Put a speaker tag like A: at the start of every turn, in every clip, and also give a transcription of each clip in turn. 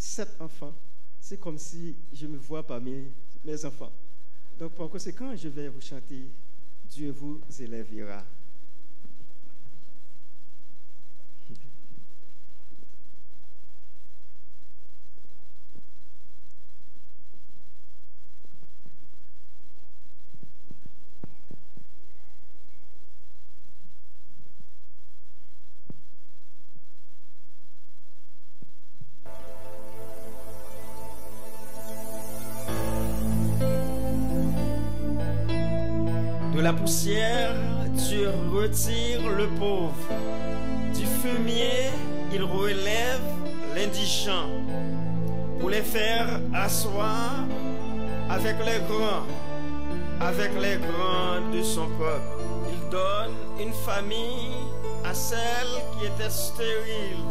A: 7 enfants, c'est comme si je me vois parmi mes enfants. Donc, par conséquent, je vais vous chanter « Dieu vous élèvera ». De la poussière, Dieu retire le pauvre. Du fumier, il relève l'indigent pour les faire asseoir avec les grands de son peuple. Il donne une famille à celle qui était stérile.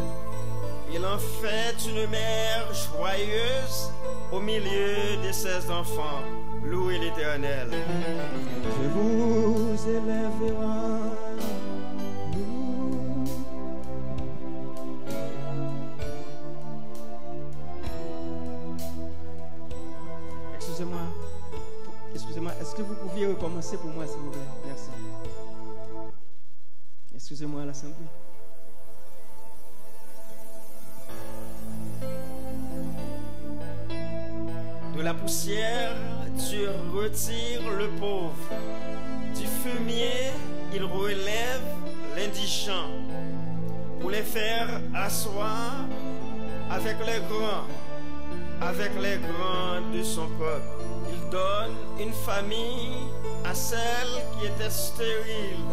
A: Il en fait une mère joyeuse au milieu de ses enfants. Louez l'Éternel.
B: Je vous élèvera.
A: Excusez-moi, est-ce que vous pouviez recommencer pour moi, s'il vous plaît? Merci. Excusez-moi, l'Assemblée. De la poussière, Dieu retire le pauvre. Du fumier, il relève l'indigent pour les faire asseoir avec les grands de son peuple. Il donne une famille à celle qui était stérile.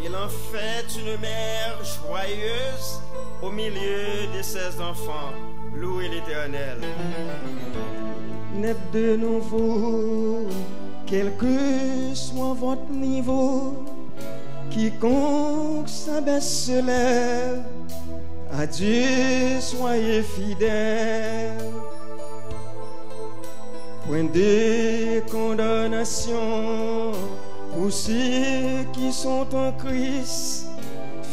A: Il en fait une mère joyeuse au milieu de ses enfants. Louez l'Éternel.
B: Naître de nouveau, quel que soit votre niveau, quiconque s'abaisse se lève, à Dieu soyez fidèles. Point de condamnation pour ceux qui sont en Christ,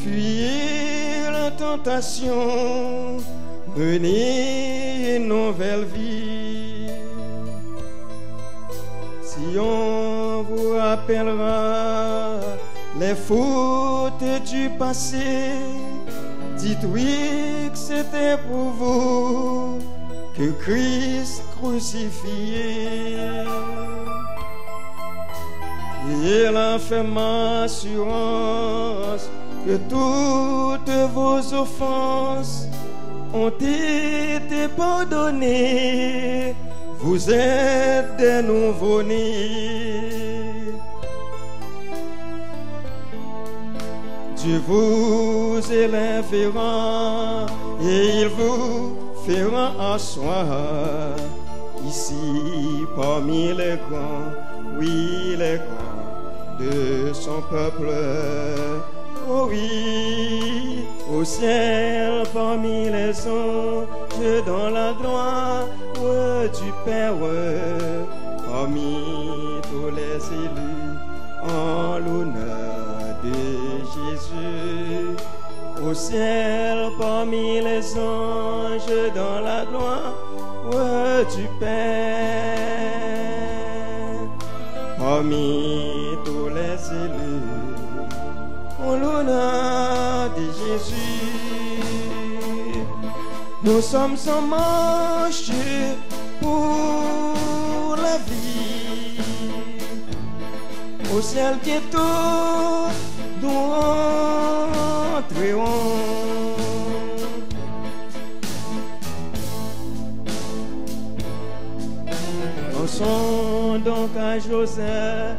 B: fuyez la tentation, menez une nouvelle vie. Si on vous rappellera les fautes du passé, dites oui que c'était pour vous que Christ crucifié. Et la ferme assurance que toutes vos offenses ont été pardonnées. Vous êtes des nouveau-nés. Dieu vous élèvera et il vous fera asseoir ici parmi les grands, oui les grands de son peuple. Oh oui, au ciel parmi les anges dans la gloire du Père, parmi tous les élus en l'honneur de Jésus. Au ciel parmi les anges dans la gloire du Père, parmi tous les élus en l'honneur de Jésus. Nous sommes en marche pour la vie. Au ciel bientôt nous entrerons. Pensons donc à Joseph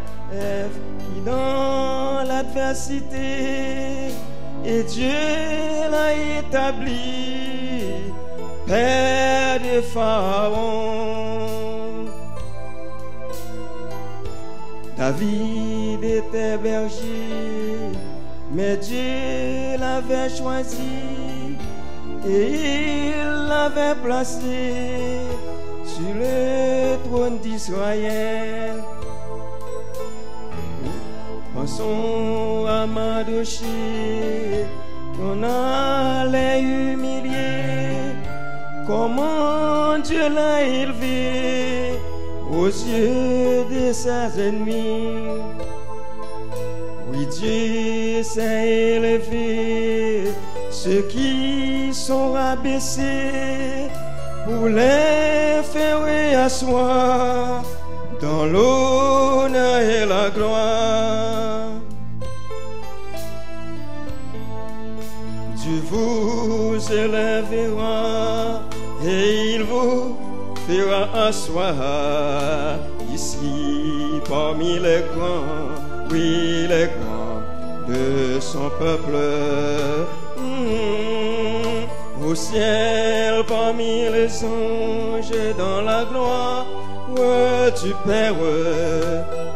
B: qui dans l'adversité et Dieu l'a établi père de Pharaon. David était berger, mais Dieu l'avait choisi et il l'avait placé sur le trône d'Israël. Pensons à Mardochée qu'on allait humilier comment Dieu l'a élevé aux yeux de ses ennemis. Oui, Dieu s'est élevé ceux qui sont rabaissés pour les faire asseoir dans l'honneur et la gloire. Dieu vous élèvera et il vous fera asseoir ici parmi les grands, oui les grands de son peuple. Au ciel parmi les anges dans la gloire du Père,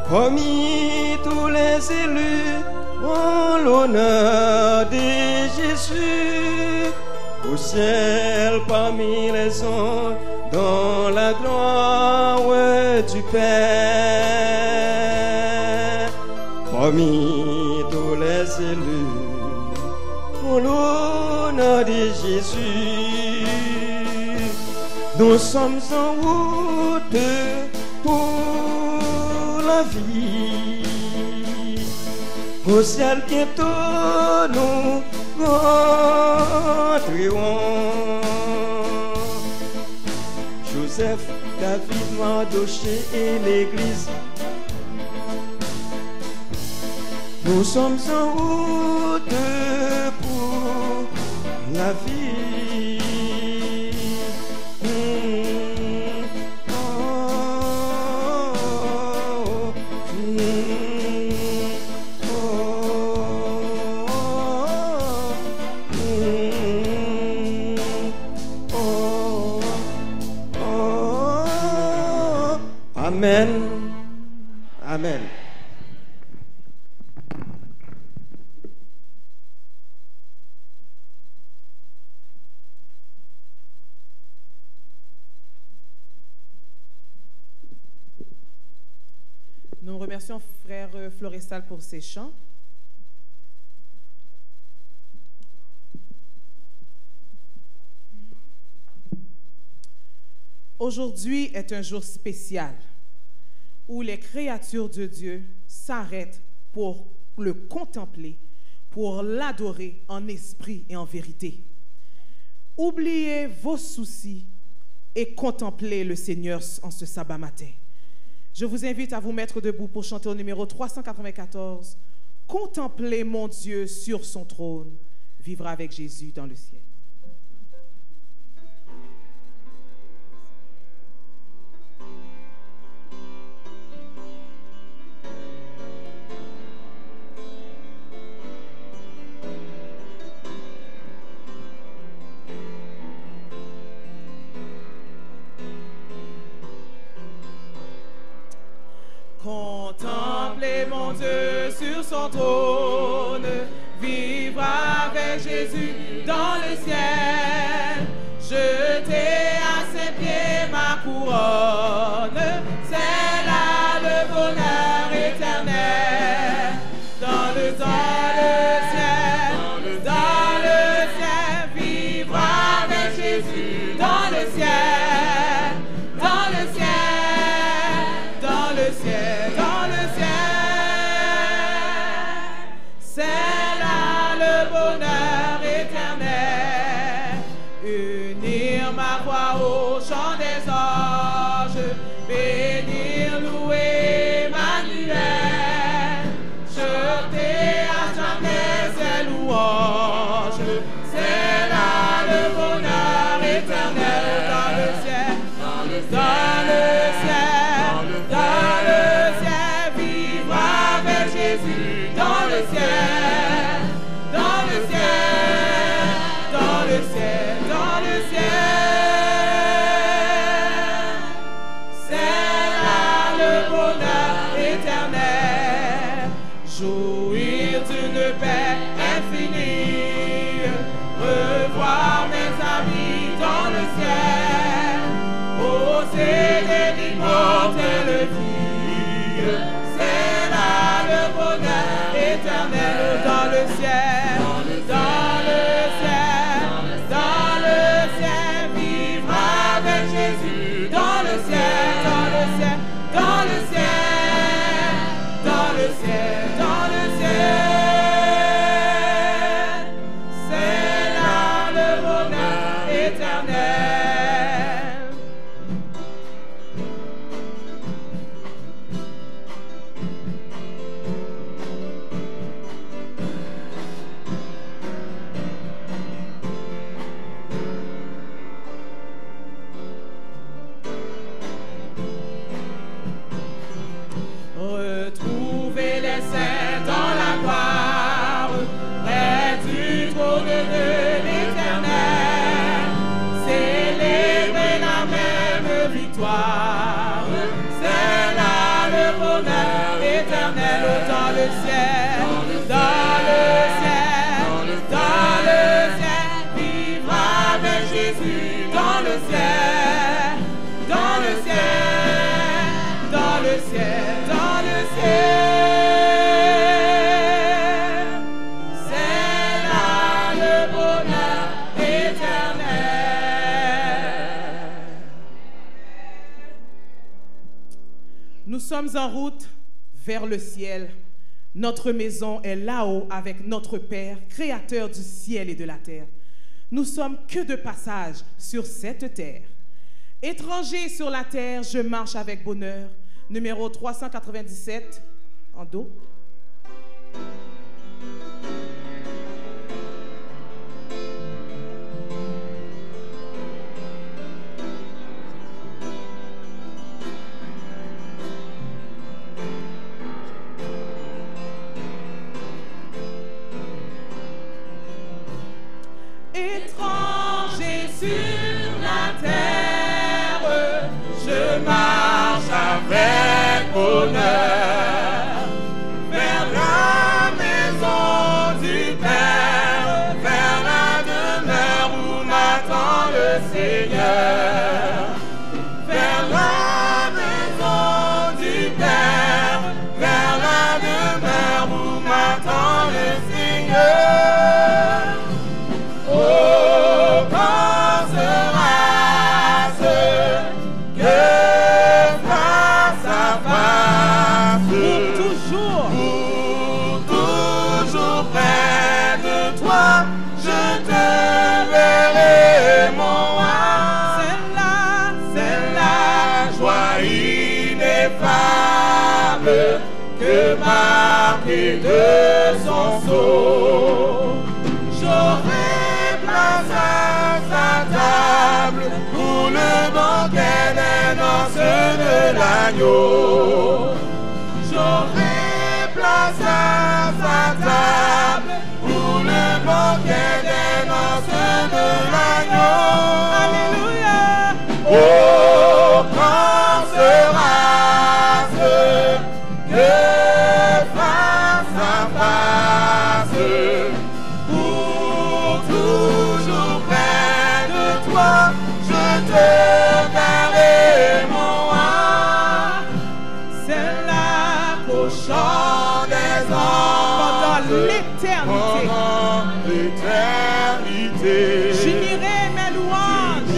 B: parmi tous les élus en l'honneur de Jésus. Au ciel parmi les anges dans la gloire du Père, parmi tous les élus en l'honneur de Jésus. Nous sommes en route pour la vie. Au ciel bientôt nous rentrerons. Joseph, David, Mardoché et l'Église. Nous sommes en route pour la vie. Amen. Amen.
C: Nous remercions frère Florestal pour ses chants. Aujourd'hui est un jour spécial où les créatures de Dieu s'arrêtent pour le contempler, pour l'adorer en esprit et en vérité. Oubliez vos soucis et contemplez le Seigneur en ce sabbat matin. Je vous invite à vous mettre debout pour chanter au numéro 394. Contemplez mon Dieu sur son trône, vivre avec Jésus dans le ciel.
D: Contemplez mon Dieu sur son trône, vivre avec Jésus dans le ciel. Jetez à ses pieds ma couronne, c'est là le bonheur éternel. Dans le ciel, vivre avec Jésus dans le ciel, dans le ciel, dans le ciel, dans le ciel. C'est là le bonheur éternel. Unir ma voix au chant des anges, bénir, louer Emmanuel, chanter à jamais ses louanges. C'est là le bonheur éternel. Dans le ciel, dans le ciel, dans le ciel, vivre avec Jésus dans le ciel, dans le ciel, dans le ciel, dans le ciel. C'est là le bonheur éternel. Jouir d'une paix infinie, revoir mes amis dans le ciel, posséder l'immortelle vie. C'est là le bonheur éternel. Dans le ciel, dans le ciel, dans le ciel, vivre victoire. C'est là le bonheur éternel dans le ciel, dans le ciel, dans le ciel. Vivre avec Jésus dans le ciel, dans le ciel, dans le ciel, dans le ciel. C'est là le bonheur éternel.
C: Nous sommes en route vers le ciel. Notre maison est là-haut avec notre Père, créateur du ciel et de la terre. Nous sommes que de passage sur cette terre. Étranger sur la terre, je marche avec bonheur. Numéro 397, en do.
D: Étranger sur la terre, je marche avec bonheur vers la maison du Père, vers la demeure où m'attend le Seigneur, vers la maison du Père, vers la demeure où m'attend le Seigneur. Oh, quand sera-ce que face à face, pour toujours près de toi, je te verrai, mon roi. C'est la joie ineffable que marqué de son sceau. J'aurai place à sa table pour le banquet des noces de l'agneau. J'aurai place à sa table pour le banquet des noces de l'agneau. Alléluia. Oh, quand sera-ce que face à face, je te verrai, mon roi. C'est là qu'au chant des anges,
C: Pendant l'éternité, j'unirai mes louanges,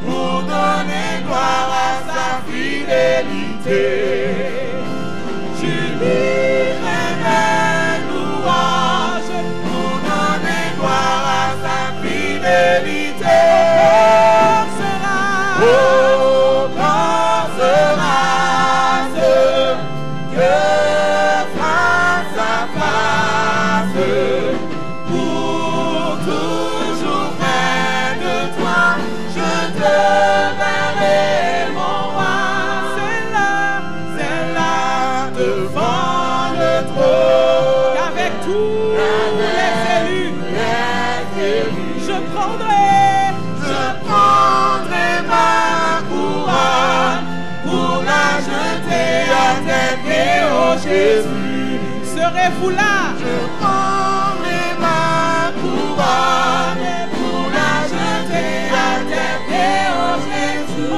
D: pour donner gloire à sa fidélité. J'unirai mes louanges pour donner gloire à sa fidélité. Oh, quand sera-ce que face à face, pour toujours près de toi, je te verrai, mon roi. C'est là devant le trône,
C: qu'avec tous les élus, je prendrai
D: ma couronne pour la jeter à tes pieds, oh Jésus.
C: Serez-vous là?
D: Je prendrai ma couronne pour la jeter à tes pieds, oh Jésus.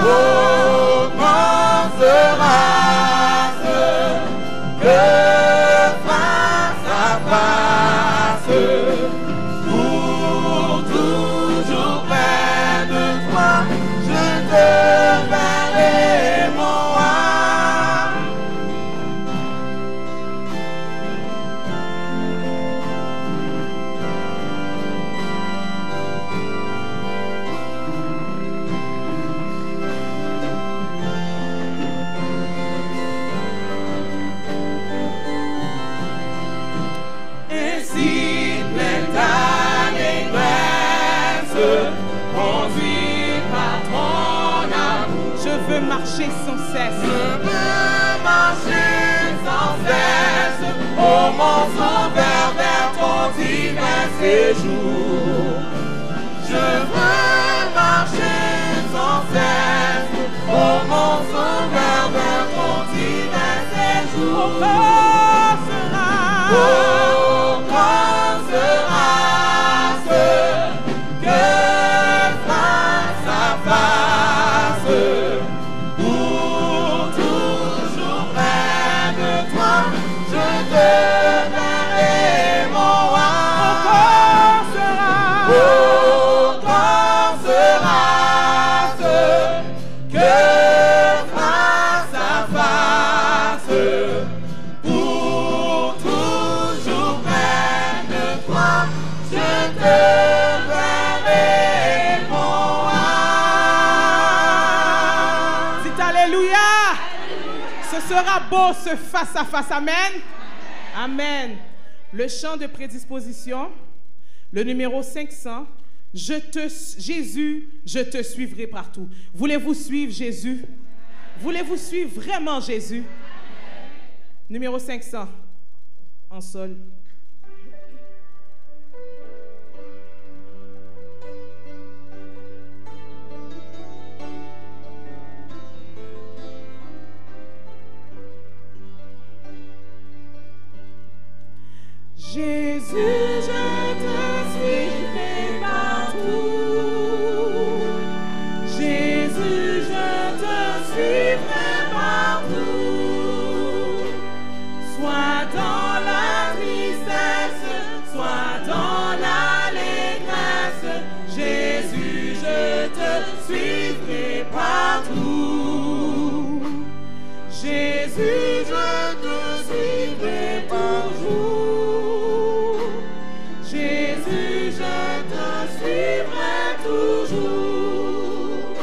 D: Oh, quand sera-ce que face à face, pour toujours près de toi, je te verrai, mon roi.
C: marcher sans cesse.
D: Je veux marcher sans cesse, ô mon sauveur, vers ton divin séjour. je te verrai moi.
C: Dites Alléluia. Ce sera beau ce face à face. Amen. Amen. Le chant de prédisposition, le numéro 500. Jésus, je te suivrai partout. Voulez-vous suivre Jésus? Voulez-vous suivre vraiment Jésus? Numéro 500, en sol. Jésus, je te suivrai partout. Jésus, je te suivrai partout. Soit dans la tristesse, soit dans l'allégresse. Jésus, je te suivrai partout. Jésus, je te suivrai partout. Toujours.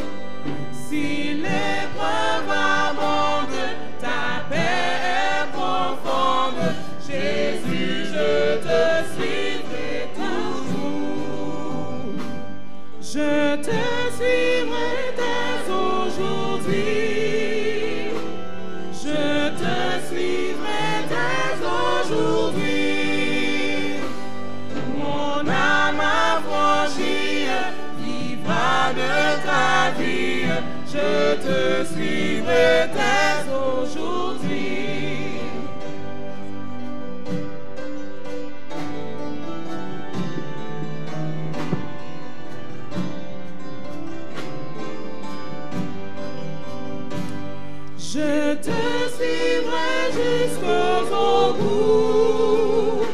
C: Si l'épreuve abonde, ta paix est profonde. Jésus, je te suivrai toujours. Je te suivrai dès aujourd'hui. Je te suivrai dès aujourd'hui. Mon âme affranchie vivra de ta vie, je te suivrai dès aujourd'hui. Je te suivrai jusqu'au bout.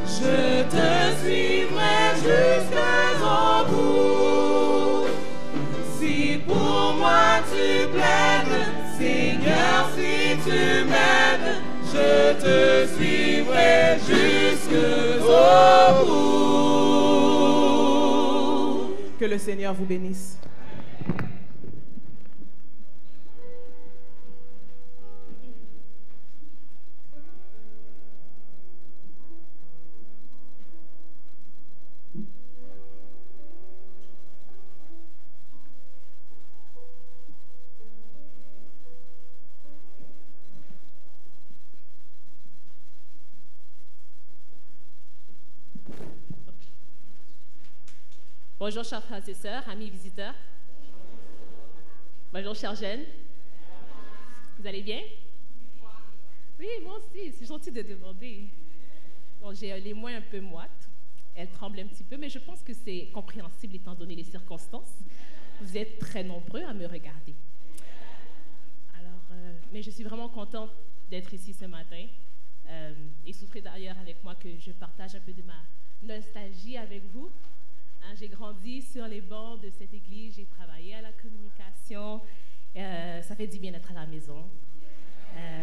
C: Je te suivrai jusqu'au bout. Si pour moi tu plaides, Seigneur, si tu m'aides, je te suivrai jusqu'au bout. Que le Seigneur vous bénisse.
E: Bonjour chers frères et sœurs, amis visiteurs. Bonjour chère Jeanne. Vous allez bien? Oui, moi aussi, c'est gentil de demander. Bon, j'ai les mains un peu moites, elles tremblent un petit peu, mais je pense que c'est compréhensible étant donné les circonstances. Vous êtes très nombreux à me regarder. Alors, mais je suis vraiment contente d'être ici ce matin. Et souffrez d'ailleurs avec moi que je partage un peu de ma nostalgie avec vous. J'ai grandi sur les bancs de cette église, j'ai travaillé à la communication. Ça fait du bien d'être à la maison.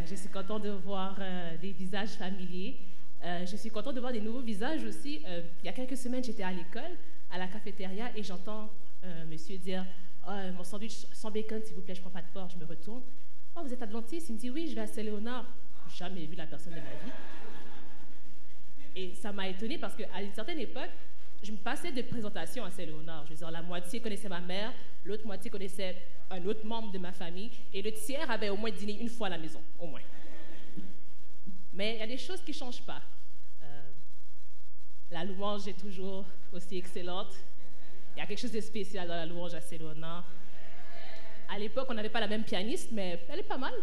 E: Je suis contente de voir des visages familiers. Je suis contente de voir des nouveaux visages aussi. Il y a quelques semaines, j'étais à l'école, à la cafétéria, et j'entends un monsieur dire « Oh, mon sandwich sans bacon, s'il vous plaît, je ne prends pas de porc. » Je me retourne. « Oh, vous êtes adventiste ?» Il me dit « Oui, je vais à Saint-Léonard. » Je n'ai jamais vu la personne de ma vie. Et ça m'a étonnée parce qu'à une certaine époque, je me passais de présentation à Saint-Léonard. Je veux dire, la moitié connaissait ma mère, l'autre moitié connaissait un autre membre de ma famille, et le tiers avait au moins dîné une fois à la maison, au moins. Mais il y a des choses qui ne changent pas. La louange est toujours aussi excellente. Il y a quelque chose de spécial dans la louange à Saint-Léonard. À l'époque, on n'avait pas la même pianiste, mais elle est pas mal.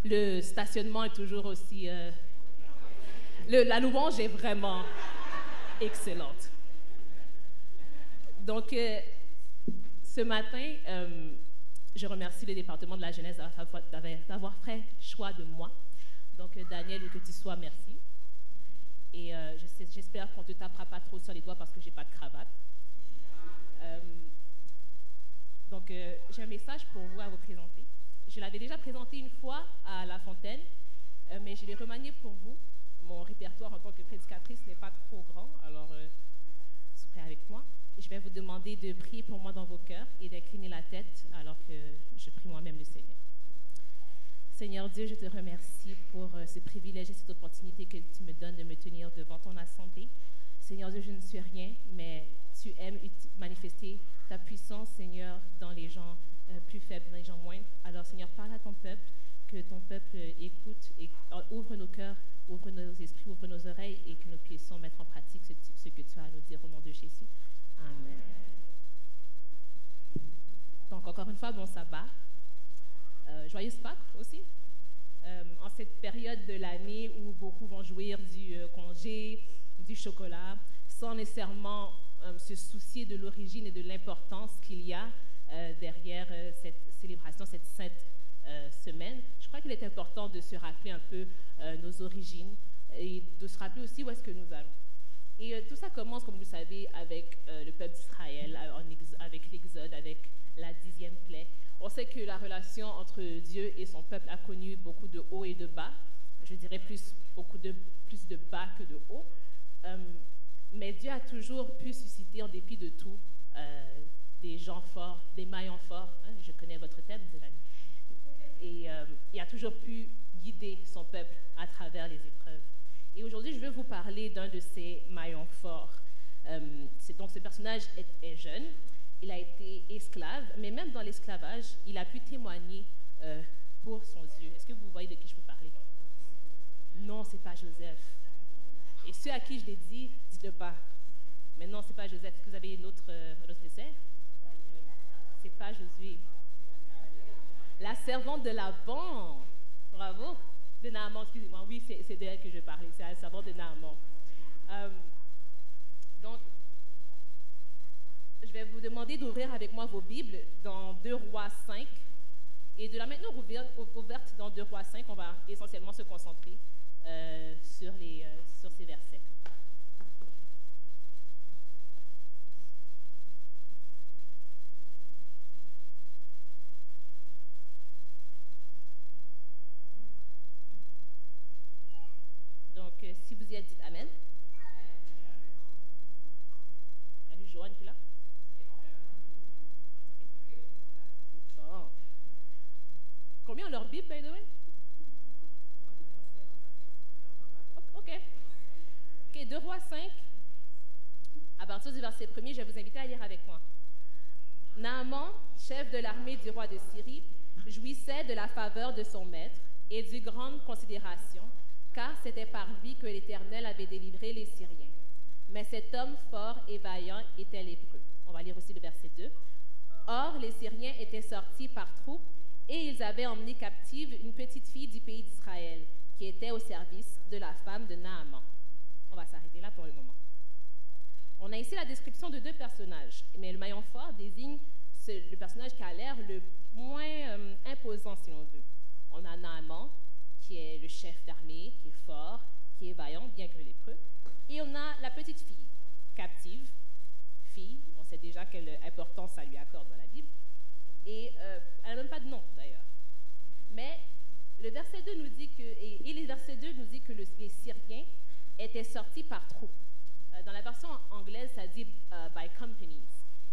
E: Le stationnement est toujours aussi... la louange est vraiment excellente. Donc, ce matin, je remercie le département de la jeunesse d'avoir fait choix de moi. Donc, Daniel, où que tu sois, merci. Et j'espère qu'on ne te tapera pas trop sur les doigts parce que je n'ai pas de cravate. Donc, j'ai un message pour vous à vous présenter. Je l'avais déjà présenté une fois à La Fontaine, mais je l'ai remanié pour vous. Mon répertoire en tant que prédicatrice n'est pas trop grand, alors soyez avec moi. Et je vais vous demander de prier pour moi dans vos cœurs et d'incliner la tête alors que je prie moi-même le Seigneur. Seigneur Dieu, je te remercie pour ce privilège et cette opportunité que tu me donnes de me tenir devant ton assemblée. Seigneur Dieu, je ne suis rien, mais tu aimes manifester ta puissance, Seigneur, dans les gens plus faibles, dans les gens moindres. Alors, Seigneur, parle à ton peuple, que ton peuple écoute et ouvre nos cœurs, ouvre nos esprits, ouvre nos oreilles et que nous puissions mettre en pratique ce que tu as à nous dire au nom de Jésus. Amen. Donc, encore une fois, bon sabbat. Joyeuse Pâques aussi. En cette période de l'année où beaucoup vont jouir du congé, du chocolat, sans nécessairement se soucier de l'origine et de l'importance qu'il y a derrière cette célébration, cette sainte semaine. Je crois qu'il est important de se rappeler un peu nos origines et de se rappeler aussi où est-ce que nous allons. Et tout ça commence, comme vous le savez, avec le peuple d'Israël, avec l'Exode, avec la 10e plaie. On sait que la relation entre Dieu et son peuple a connu beaucoup de hauts et de bas. Je dirais plus de bas que de hauts. Mais Dieu a toujours pu susciter, en dépit de tout, des gens forts, des maillons forts. Hein, je connais votre thème de l'année. Et il a toujours pu guider son peuple à travers les épreuves. Et aujourd'hui, je veux vous parler d'un de ces maillons forts. Donc, ce personnage est jeune. Il a été esclave, mais même dans l'esclavage, il a pu témoigner pour son Dieu. Est-ce que vous voyez de qui je peux parler? Non, ce n'est pas Joseph. Et ceux à qui je l'ai dit, dites-le pas. Mais non, ce n'est pas Joseph. Est-ce que vous avez un autre essai? Ce n'est pas Josué. La servante de Laban. Bravo. De Naaman, excusez-moi. Oui, c'est d'elle que je parlais. C'est la servante de Naaman. Donc, je vais vous demander d'ouvrir avec moi vos Bibles dans 2 Rois 5. Et de la maintenant ouverte dans 2 Rois 5, on va essentiellement se concentrer sur ces versets. Donc, si vous y êtes, dites Amen. Il y a Joanne qui est là? Bon. Combien ont leur Bible, by the way? Ok, 2 Rois 5, à partir du verset 1er, je vais vous inviter à lire avec moi. Naaman, chef de l'armée du roi de Syrie, jouissait de la faveur de son maître et d'une grande considération, car c'était par lui que l'Éternel avait délivré les Syriens. Mais cet homme fort et vaillant était lépreux. On va lire aussi le verset 2. Or, les Syriens étaient sortis par troupes et ils avaient emmené captive une petite fille du pays d'Israël qui était au service de la femme de Naaman. On va s'arrêter là pour le moment. On a ici la description de 2 personnages, mais le maillon fort désigne le personnage qui a l'air le moins imposant, si l'on veut. On a Naaman, qui est le chef d'armée, qui est fort, qui est vaillant, bien que lépreux. Et on a la petite fille, captive, fille, on sait déjà quelle importance ça lui accorde dans la Bible, et elle n'a même pas de nom d'ailleurs. Mais le verset 2 nous dit que, et le verset 2 nous dit que les Syriens étaient sortis par troupes. Dans la version anglaise, ça dit by companies.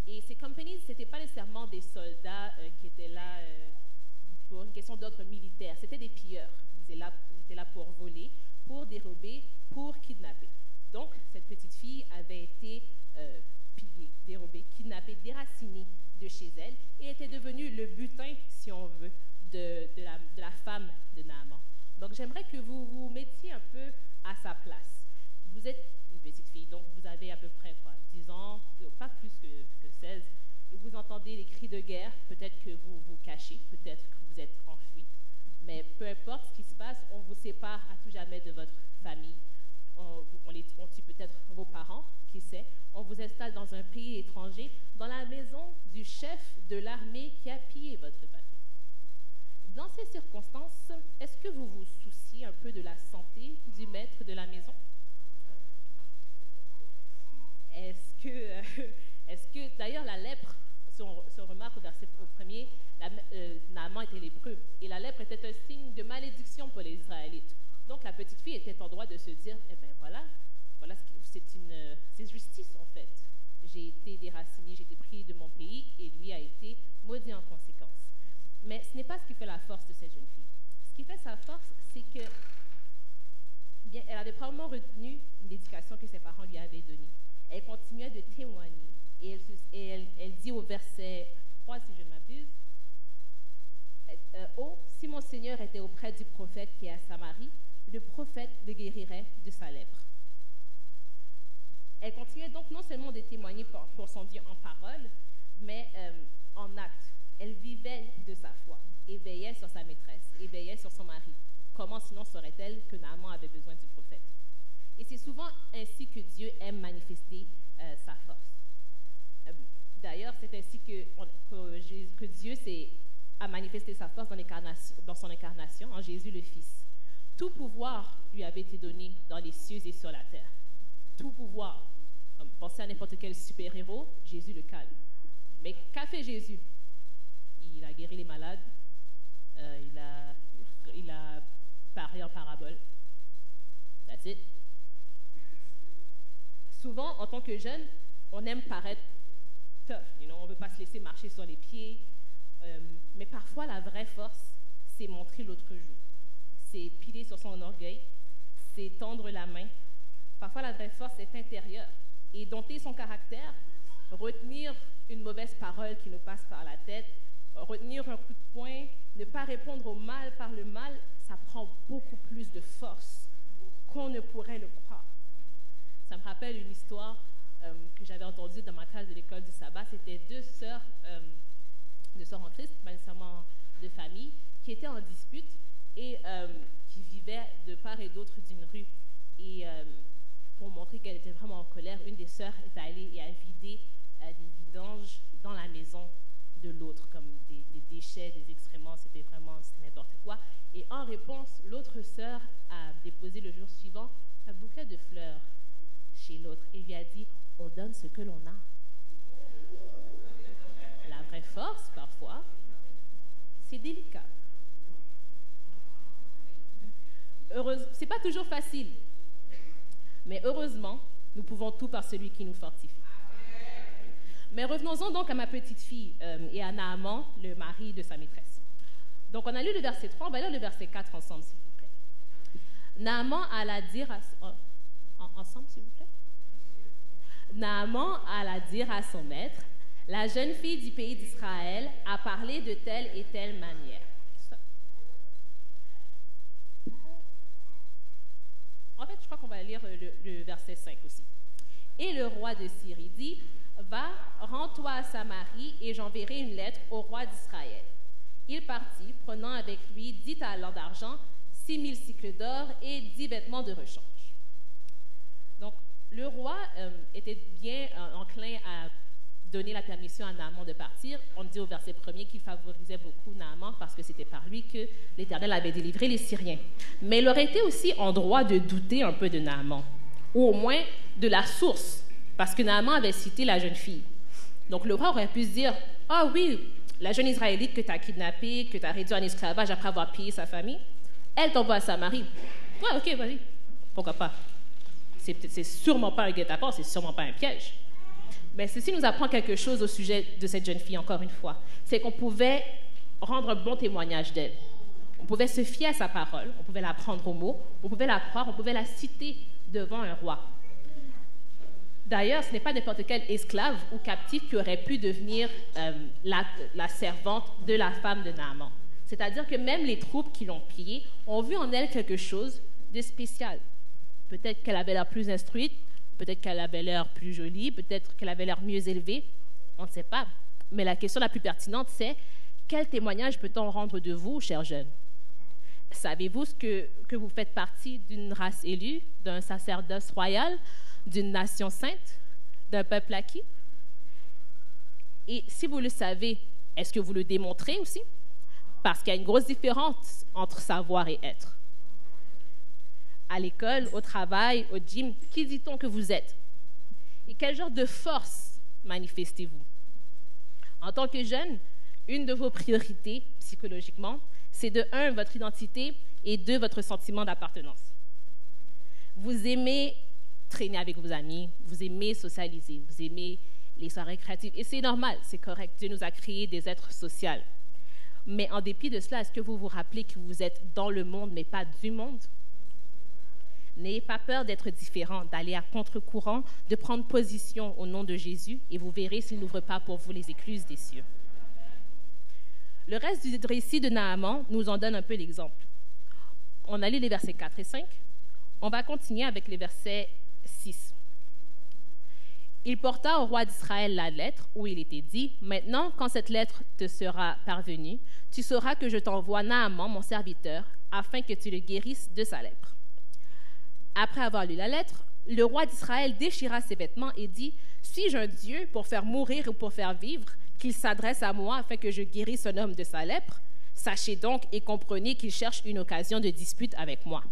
E: Et ces companies, ce n'étaient pas nécessairement des soldats qui étaient là pour une question d'ordre militaire. C'était des pilleurs. Ils étaient là pour voler, pour dérober, pour kidnapper. Donc, cette petite fille avait été pillée, dérobée, kidnappée, déracinée de chez elle et était devenue le butin, si on veut, de la femme de Naaman. Donc, j'aimerais que vous vous mettiez un peu à sa place. Vous êtes une petite fille, donc vous avez à peu près 10 ans, pas plus que 16, et vous entendez les cris de guerre, peut-être que vous vous cachez, peut-être que vous êtes en fuite, mais peu importe ce qui se passe, on vous sépare à tout jamais de votre famille, on tue peut-être vos parents, qui sait, on vous installe dans un pays étranger, dans la maison du chef de l'armée qui a pillé votre patrie. Dans ces circonstances, est-ce que vous vous souciez un peu de la santé du maître de la maison? Est-ce que d'ailleurs la lèpre, si on remarque au verset premier, Naaman était lépreux, et la lèpre était un signe de malédiction pour les Israélites. Donc, la petite fille était en droit de se dire, eh bien voilà c'est justice en fait. J'ai été déracinée, j'ai été prise de mon pays et lui a été maudit en conséquence. Mais ce n'est pas ce qui fait la force de cette jeune fille. Ce qui fait sa force, c'est que bien, elle avait probablement retenu l'éducation que ses parents lui avaient donnée. Elle continuait de témoigner. Et elle dit au verset 3, si je ne m'abuse, « Oh, si mon Seigneur était auprès du prophète qui est à Samarie, le prophète le guérirait de sa lèpre. » Elle continuait donc non seulement de témoigner pour son Dieu en parole, mais en acte. Elle vivait de sa foi et veillait sur sa maîtresse, et veillait sur son mari. Comment sinon saurait-elle que Naaman avait besoin du prophète? Et c'est souvent ainsi que Dieu aime manifester sa force. D'ailleurs, c'est ainsi que Dieu a manifesté sa force dans son incarnation, en Jésus le Fils. Tout pouvoir lui avait été donné dans les cieux et sur la terre. Tout pouvoir. Comme pensez à n'importe quel super-héros, Jésus le calme. Mais qu'a fait Jésus? Il a guéri les malades, il a parlé en parabole. That's it. Souvent, en tant que jeune, on aime paraître tough, on ne veut pas se laisser marcher sur les pieds. Mais parfois, la vraie force, c'est montrer l'autre joue. C'est piler sur son orgueil, c'est tendre la main. Parfois, la vraie force est intérieure. Et dompter son caractère, retenir une mauvaise parole qui nous passe par la tête, retenir un coup de poing, ne pas répondre au mal par le mal, ça prend beaucoup plus de force qu'on ne pourrait le croire. Ça me rappelle une histoire que j'avais entendue dans ma classe de l'école du sabbat. C'était deux sœurs en Christ, pas nécessairement de famille, qui étaient en dispute et qui vivaient de part et d'autre d'une rue. Et pour montrer qu'elle était vraiment en colère, une des sœurs est allée et a vidé des vidanges dans la maison de l'autre, comme des déchets, des excréments, c'était n'importe quoi. Et en réponse, l'autre sœur a déposé le jour suivant un bouquet de fleurs chez l'autre et lui a dit « On donne ce que l'on a ». La vraie force, parfois, c'est délicat. C'est pas toujours facile, mais heureusement, nous pouvons tout par celui qui nous fortifie. Mais revenons-en donc à ma petite fille et à Naaman, le mari de sa maîtresse. Donc on a lu le verset 3, on va lire le verset 4 ensemble, s'il vous plaît. Naaman alla dire ensemble, s'il vous plaît. Naaman alla dire à son maître, la jeune fille du pays d'Israël a parlé de telle et telle manière. En fait, je crois qu'on va lire le verset 5 aussi. Et le roi de Syrie dit, va, rends-toi à Samarie et j'enverrai une lettre au roi d'Israël. Il partit, prenant avec lui 10 talents d'argent, 6000 cycles d'or et 10 vêtements de rechange. Donc, le roi était bien enclin à donner la permission à Naaman de partir. On dit au verset 1er qu'il favorisait beaucoup Naaman parce que c'était par lui que l'Éternel avait délivré les Syriens. Mais il aurait été aussi en droit de douter un peu de Naaman, ou au moins de la source, parce que Naaman avait cité la jeune fille. Donc le roi aurait pu se dire, « Ah oui, la jeune Israélite que tu as kidnappée, que tu as réduite en esclavage après avoir pillé sa famille, elle t'envoie à Samarie. Ouais, ok, vas-y. Pourquoi pas? C'est sûrement pas un guet-apens, c'est sûrement pas un piège. » Mais ceci nous apprend quelque chose au sujet de cette jeune fille, encore une fois. C'est qu'on pouvait rendre un bon témoignage d'elle. On pouvait se fier à sa parole, on pouvait la prendre au mot, on pouvait la croire, on pouvait la citer devant un roi. D'ailleurs, ce n'est pas n'importe quel esclave ou captif qui aurait pu devenir la servante de la femme de Naaman. C'est-à-dire que même les troupes qui l'ont pillée ont vu en elle quelque chose de spécial. Peut-être qu'elle avait l'air plus instruite, peut-être qu'elle avait l'air plus jolie, peut-être qu'elle avait l'air mieux élevée, on ne sait pas. Mais la question la plus pertinente, c'est quel témoignage peut-on rendre de vous, chers jeunes? Savez-vous que vous faites partie d'une race élue, d'un sacerdoce royal, d'une nation sainte, d'un peuple acquis? Et si vous le savez, est-ce que vous le démontrez aussi? Parce qu'il y a une grosse différence entre savoir et être. À l'école, au travail, au gym, qui dit-on que vous êtes? Et quel genre de force manifestez-vous? En tant que jeune, une de vos priorités, psychologiquement, c'est de 1, votre identité, Et 2, votre sentiment d'appartenance. Vous aimez traîner avec vos amis, vous aimez socialiser, vous aimez les soirées créatives. Et c'est normal, c'est correct. Dieu nous a créés des êtres sociaux. Mais en dépit de cela, est-ce que vous vous rappelez que vous êtes dans le monde, mais pas du monde? N'ayez pas peur d'être différent, d'aller à contre-courant, de prendre position au nom de Jésus, et vous verrez s'il n'ouvre pas pour vous les écluses des cieux. Le reste du récit de Naaman nous en donne un peu l'exemple. On a lu les versets 4 et 5. On va continuer avec les versets 6. Il porta au roi d'Israël la lettre où il était dit « Maintenant, quand cette lettre te sera parvenue, tu sauras que je t'envoie Naaman, mon serviteur, afin que tu le guérisses de sa lèpre. » Après avoir lu la lettre, le roi d'Israël déchira ses vêtements et dit « Suis-je un Dieu pour faire mourir ou pour faire vivre, qu'il s'adresse à moi afin que je guérisse un homme de sa lèpre? Sachez donc et comprenez qu'il cherche une occasion de dispute avec moi. »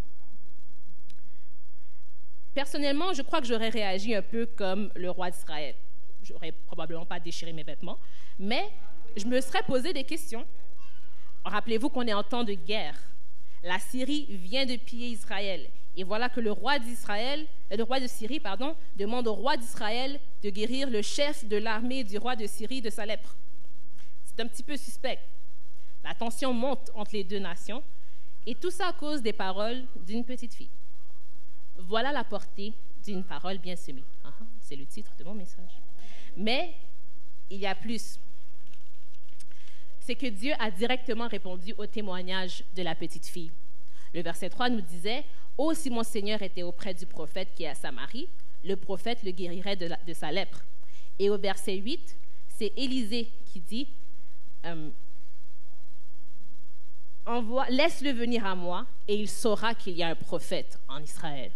E: Personnellement, je crois que j'aurais réagi un peu comme le roi d'Israël. Je n'aurais probablement pas déchiré mes vêtements, mais je me serais posé des questions. Rappelez-vous qu'on est en temps de guerre. La Syrie vient de piller Israël. Et voilà que le roi de Syrie, demande au roi d'Israël de guérir le chef de l'armée du roi de Syrie de sa lèpre. C'est un petit peu suspect. La tension monte entre les deux nations, et tout ça à cause des paroles d'une petite fille. Voilà la portée d'une parole bien semée. C'est le titre de mon message. Mais il y a plus. C'est que Dieu a directement répondu au témoignage de la petite fille. Le verset 3 nous disait « Oh, si mon Seigneur était auprès du prophète qui est à Samarie, le prophète le guérirait de sa lèpre. » Et au verset 8, c'est Élisée qui dit « Laisse-le venir à moi, et il saura qu'il y a un prophète en Israël. »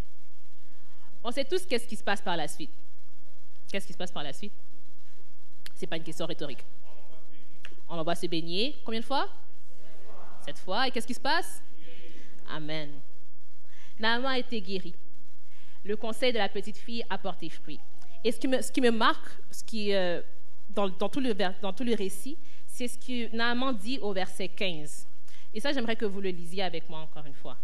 E: On sait tous qu'est-ce qui se passe par la suite. Qu'est-ce qui se passe par la suite? Ce n'est pas une question rhétorique. On l'envoie se baigner. Combien de fois? 7 fois. Et qu'est-ce qui se passe? Amen. Naaman a été guéri. Le conseil de la petite fille a porté fruit. Et ce qui me marque, dans tout le récit, c'est ce que Naaman dit au verset 15. Et ça, j'aimerais que vous le lisiez avec moi encore une fois.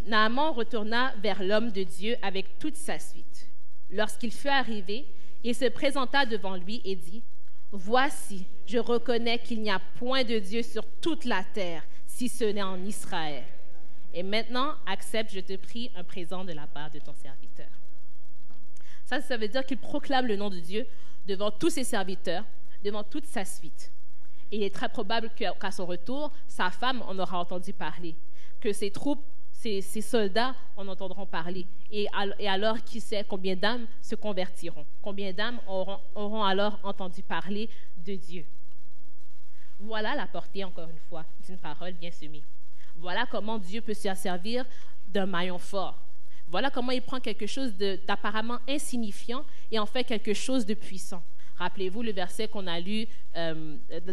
E: Naaman retourna vers l'homme de Dieu avec toute sa suite. Lorsqu'il fut arrivé, il se présenta devant lui et dit « Voici, je reconnais qu'il n'y a point de Dieu sur toute la terre, si ce n'est en Israël. Et maintenant, accepte, je te prie, un présent de la part de ton serviteur. » Ça veut dire qu'il proclame le nom de Dieu devant tous ses serviteurs, devant toute sa suite. Et il est très probable qu'à son retour, sa femme en aura entendu parler, que ses troupes, ses soldats en entendront parler. Et alors, qui sait combien d'âmes se convertiront? Combien d'âmes auront alors entendu parler de Dieu? Voilà la portée, encore une fois, d'une parole bien semée. Voilà comment Dieu peut se servir d'un maillon fort. Voilà comment il prend quelque chose d'apparemment insignifiant et en fait quelque chose de puissant. Rappelez-vous le verset qu'on a lu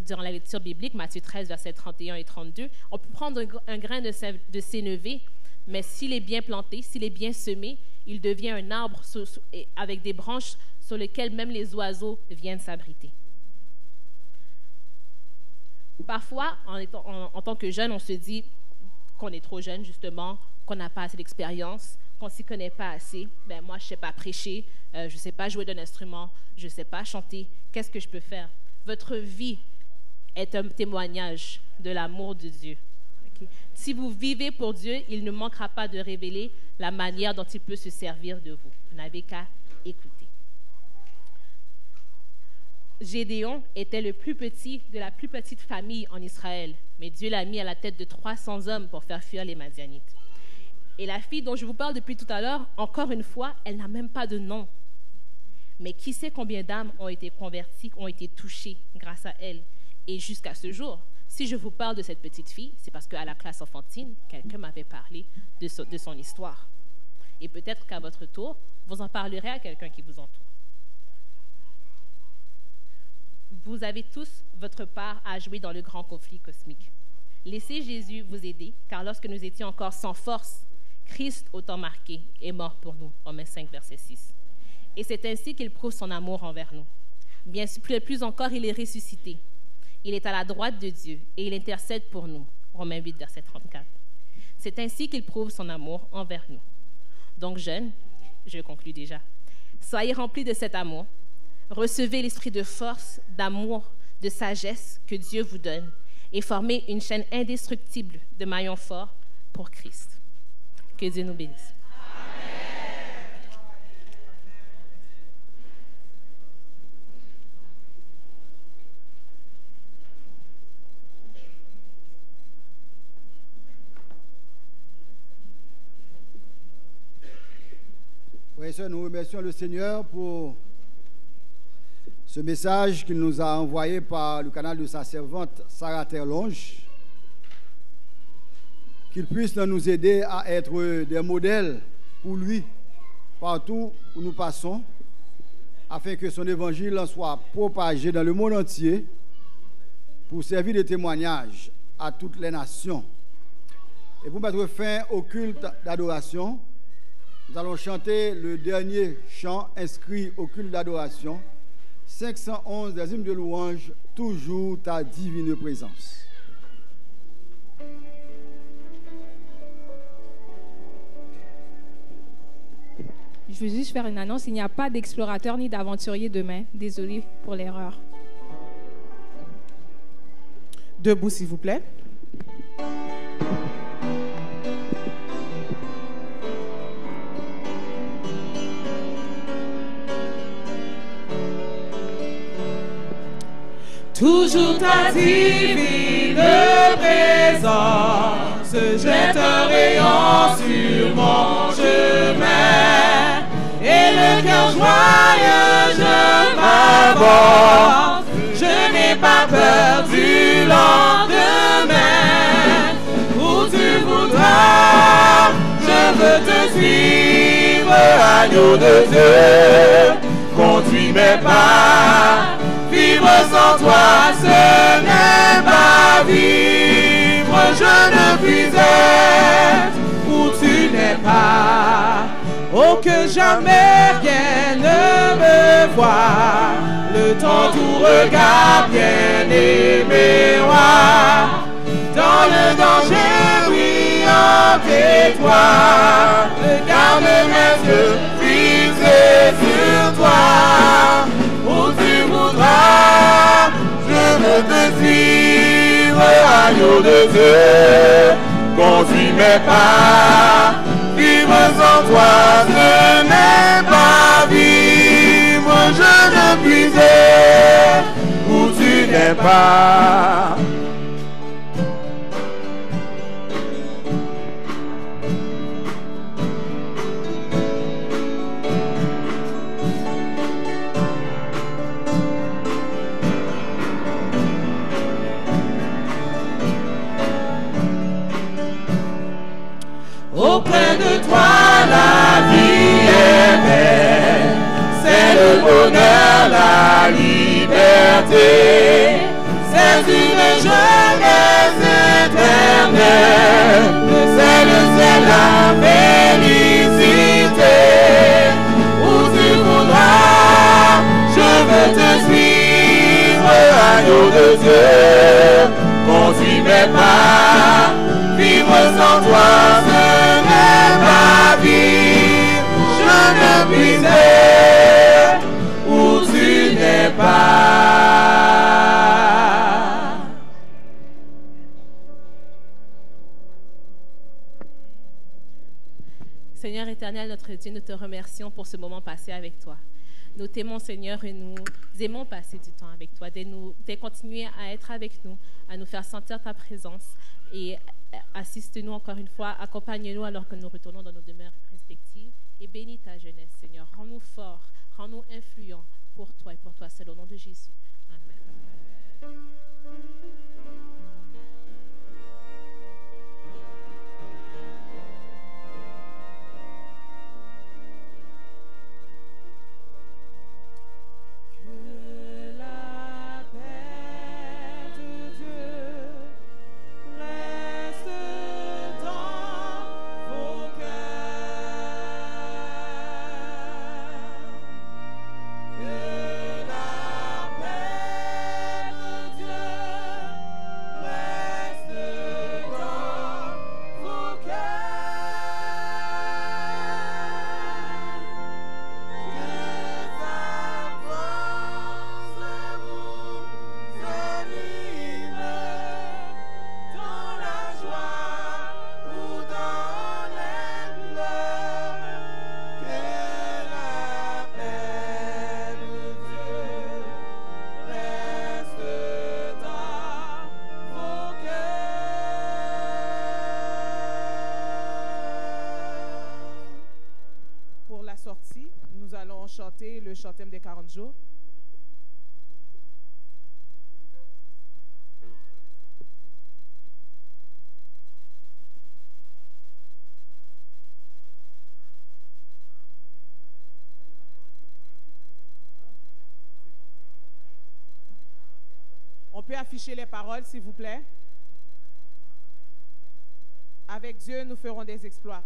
E: durant la lecture biblique, Matthieu 13, versets 31 et 32. On peut prendre un grain de sénévé, mais s'il est bien planté, s'il est bien semé, il devient un arbre avec des branches sur lesquelles même les oiseaux viennent s'abriter. Parfois, en tant que jeune, on se dit qu'on est trop jeune, justement, qu'on n'a pas assez d'expérience, qu'on ne s'y connaît pas assez. Ben, moi, je ne sais pas prêcher, je ne sais pas jouer d'un instrument, je ne sais pas chanter. Qu'est-ce que je peux faire? Votre vie est un témoignage de l'amour de Dieu. Okay? Si vous vivez pour Dieu, il ne manquera pas de révéler la manière dont il peut se servir de vous. Vous n'avez qu'à écouter. Gédéon était le plus petit de la plus petite famille en Israël, mais Dieu l'a mis à la tête de 300 hommes pour faire fuir les Madianites. Et la fille dont je vous parle depuis tout à l'heure, encore une fois, elle n'a même pas de nom. Mais qui sait combien d'âmes ont été converties, ont été touchées grâce à elle. Et jusqu'à ce jour, si je vous parle de cette petite fille, c'est parce qu'à la classe enfantine, quelqu'un m'avait parlé de son histoire. Et peut-être qu'à votre tour, vous en parlerez à quelqu'un qui vous entoure. Vous avez tous votre part à jouer dans le grand conflit cosmique. Laissez Jésus vous aider, car lorsque nous étions encore sans force, Christ, au temps marqué, est mort pour nous. Romains 5, verset 6. Et c'est ainsi qu'il prouve son amour envers nous. Bien plus encore, il est ressuscité. Il est à la droite de Dieu et il intercède pour nous. Romains 8, verset 34. C'est ainsi qu'il prouve son amour envers nous. Donc, jeunes, je conclus déjà, soyez remplis de cet amour, recevez l'esprit de force, d'amour, de sagesse que Dieu vous donne et formez une chaîne indestructible de maillons forts pour Christ. Que Dieu nous bénisse.
F: Frères et sœurs, nous remercions le Seigneur pour ce message qu'il nous a envoyé par le canal de sa servante Sarah Terlonge, qu'il puisse nous aider à être des modèles pour lui partout où nous passons, afin que son évangile en soit propagé dans le monde entier pour servir de témoignage à toutes les nations. Et pour mettre fin au culte d'adoration, nous allons chanter le dernier chant inscrit au culte d'adoration, 511 des hymnes de louange, toujours ta divine présence.
G: Je veux juste faire une annonce, il n'y a pas d'explorateur ni d'aventurier demain. Désolé pour l'erreur.
C: Debout, s'il vous plaît.
D: Toujours ta divine présence jette un rayon sur mon chemin et le cœur joyeux je m'avance. Je n'ai pas peur du lendemain. Où tu voudras, je veux te suivre, agneau de Dieu, conduis mes pas. Vivre sans toi, ce n'est pas vivre. Je ne puis être où tu n'es pas.
C: Oh, que jamais rien ne me voie.
D: Le temps tout regard bien-aimé roi. Dans le danger brillant étoile, garde mes yeux fixés sur toi. Où tu voudras, je veux te suivre, agneau de Dieu, conduis mes pas. Vivre sans toi, ce n'est pas vivre, je ne puis être où tu n'es pas. Auprès de toi la vie est belle, c'est le bonheur, la liberté, c'est une jeunesse éternelle, c'est le ciel, la félicité. Où tu voudras, je veux te suivre, agneau de Dieu, conduis mes pas. Vivre sans toi, ce n'est pas vivre, je ne puis être où tu n'es pas.
E: Seigneur éternel, notre Dieu, nous te remercions pour ce moment passé avec toi. Nous t'aimons, Seigneur, et nous aimons passer du temps avec toi, de continuer à être avec nous, à nous faire sentir ta présence et assiste-nous encore une fois, accompagne-nous alors que nous retournons dans nos demeures respectives et bénis ta jeunesse, Seigneur. Rends-nous forts, rends-nous influents pour toi et pour toi seul, au nom de Jésus. Amen.
D: Que la paix
C: chanter le chant thème des 40 jours. On peut afficher les paroles, s'il vous plaît. Avec Dieu, nous ferons des exploits.